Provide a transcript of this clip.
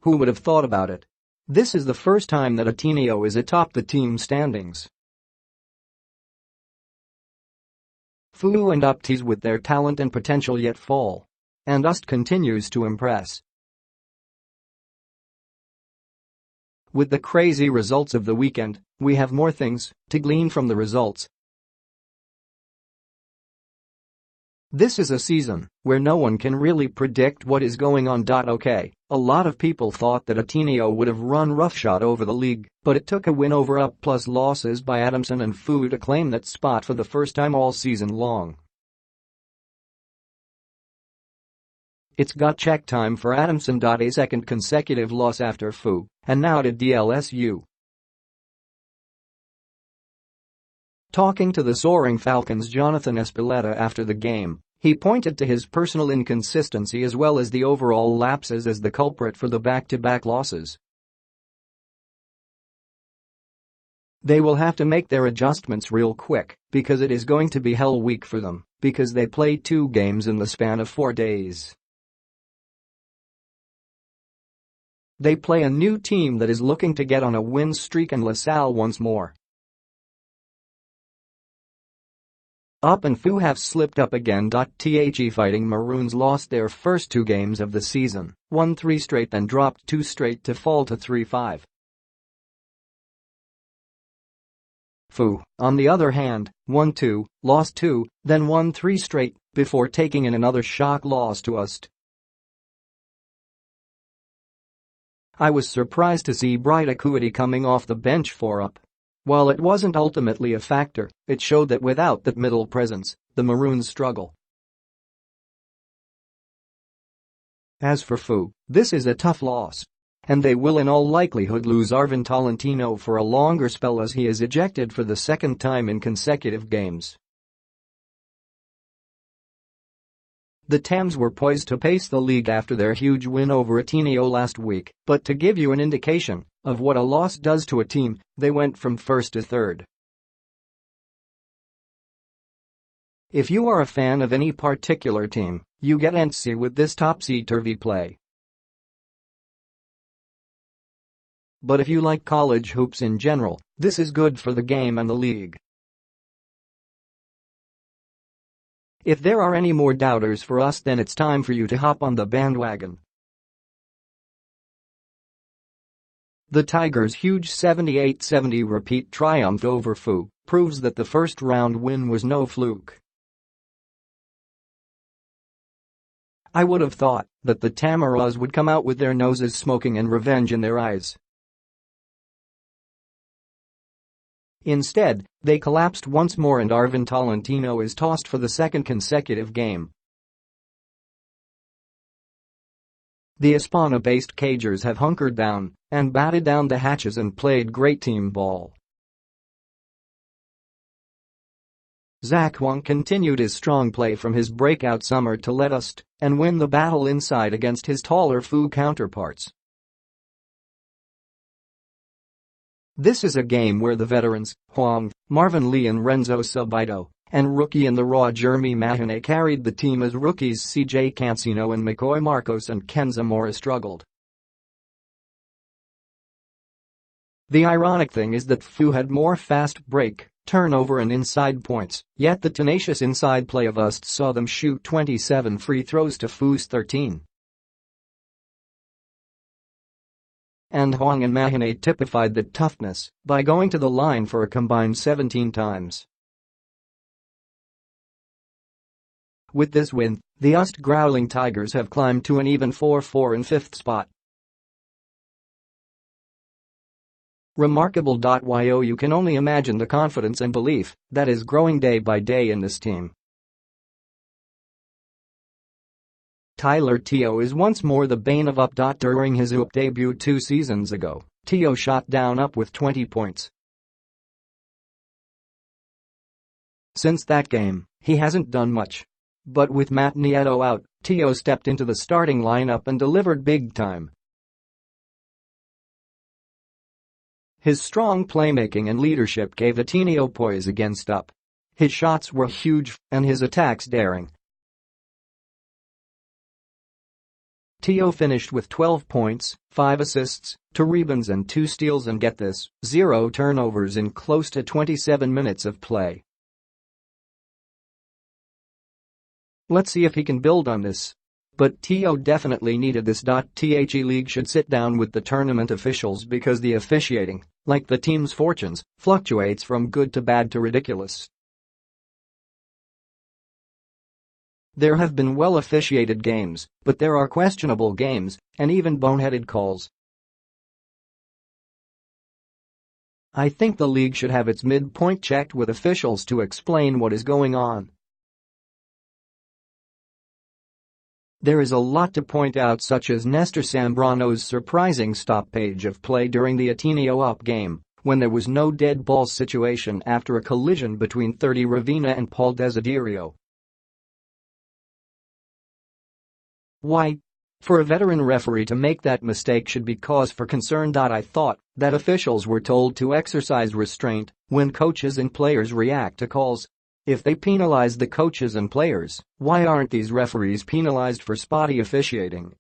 Who would have thought about it? This is the first time that Ateneo is atop the team standings. FEU and UP tease with their talent and potential yet fall. And UST continues to impress. With the crazy results of the weekend, we have more things to glean from the results. This is a season where no one can really predict what is going on. Okay, a lot of people thought that Ateneo would have run roughshod over the league, but it took a win over UP plus losses by Adamson and FEU to claim that spot for the first time all season long. It's gut check time for Adamson. A second consecutive loss after FEU, and now to DLSU. Talking to the Soaring Falcons Jonathan Espeleta after the game, he pointed to his personal inconsistency as well as the overall lapses as the culprit for the back-to-back losses. They will have to make their adjustments real quick because it is going to be hell week for them because they played 2 games in the span of 4 days. They play a new team that is looking to get on a win streak and Salle once more. UP and FEU have slipped up again. The Fighting Maroons lost their first 2 games of the season, won 3 straight then dropped 2 straight to fall to 3-5. FEU, on the other hand, won 2, lost 2, then won 3 straight before taking in another shock loss to UST. I was surprised to see Bright Acuity coming off the bench for UP. While it wasn't ultimately a factor, it showed that without that middle presence, the Maroons struggle. As for FEU, this is a tough loss. And they will in all likelihood lose Arvin Tolentino for a longer spell as he is ejected for the second time in consecutive games. The Tams were poised to pace the league after their huge win over Ateneo last week, but to give you an indication of what a loss does to a team, they went from first to third. If you are a fan of any particular team, you get antsy with this topsy-turvy play. But if you like college hoops in general, this is good for the game and the league. If there are any more doubters for us, then it's time for you to hop on the bandwagon. The Tigers' huge 78-70 repeat triumph over FEU proves that the first-round win was no fluke. I would have thought that the Tamaras would come out with their noses smoking and revenge in their eyes. Instead, they collapsed once more and Arvin Tolentino is tossed for the second consecutive game. The Hispano-based Cagers have hunkered down and batted down the hatches and played great team ball. Zach Huang continued his strong play from his breakout summer to let UST and win the battle inside against his taller FEU counterparts. This is a game where the veterans, Huang, Marvin Lee and Renzo Subito, and rookie in the raw Jeremy Mahoney carried the team as rookies CJ Cancino and McCoy Marcos and Kenza Mora struggled. The ironic thing is that FEU had more fast break, turnover and inside points, yet the tenacious inside play of UST saw them shoot 27 free throws to FEU's 13. And Huang and Mahoney typified that toughness by going to the line for a combined 17 times. With this win, the UST Growling Tigers have climbed to an even 4-4 and 5th spot. Remarkable. You can only imagine the confidence and belief that is growing day by day in this team. Tyler Teo is once more the bane of UP. During his UP debut 2 seasons ago, Teo shot down UP with 20 points. Since that game, he hasn't done much. But with Matt Nieto out, Teo stepped into the starting lineup and delivered big time. His strong playmaking and leadership gave Ateneo poise against UP. His shots were huge and his attacks daring. Teo finished with 12 points, 5 assists, 2 rebounds and 2 steals and get this, 0 turnovers in close to 27 minutes of play. Let's see if he can build on this. But Teo definitely needed this. The league should sit down with the tournament officials because the officiating, like the team's fortunes, fluctuates from good to bad to ridiculous. There have been well-officiated games, but there are questionable games and even boneheaded calls. I think the league should have its midpoint checked with officials to explain what is going on. There is a lot to point out, such as Nestor Sambrano's surprising stoppage of play during the Ateneo UP game, when there was no dead ball situation after a collision between 30 Ravina and Paul Desiderio. Why? For a veteran referee to make that mistake should be cause for concern. I thought that officials were told to exercise restraint when coaches and players react to calls. If they penalize the coaches and players, why aren't these referees penalized for spotty officiating?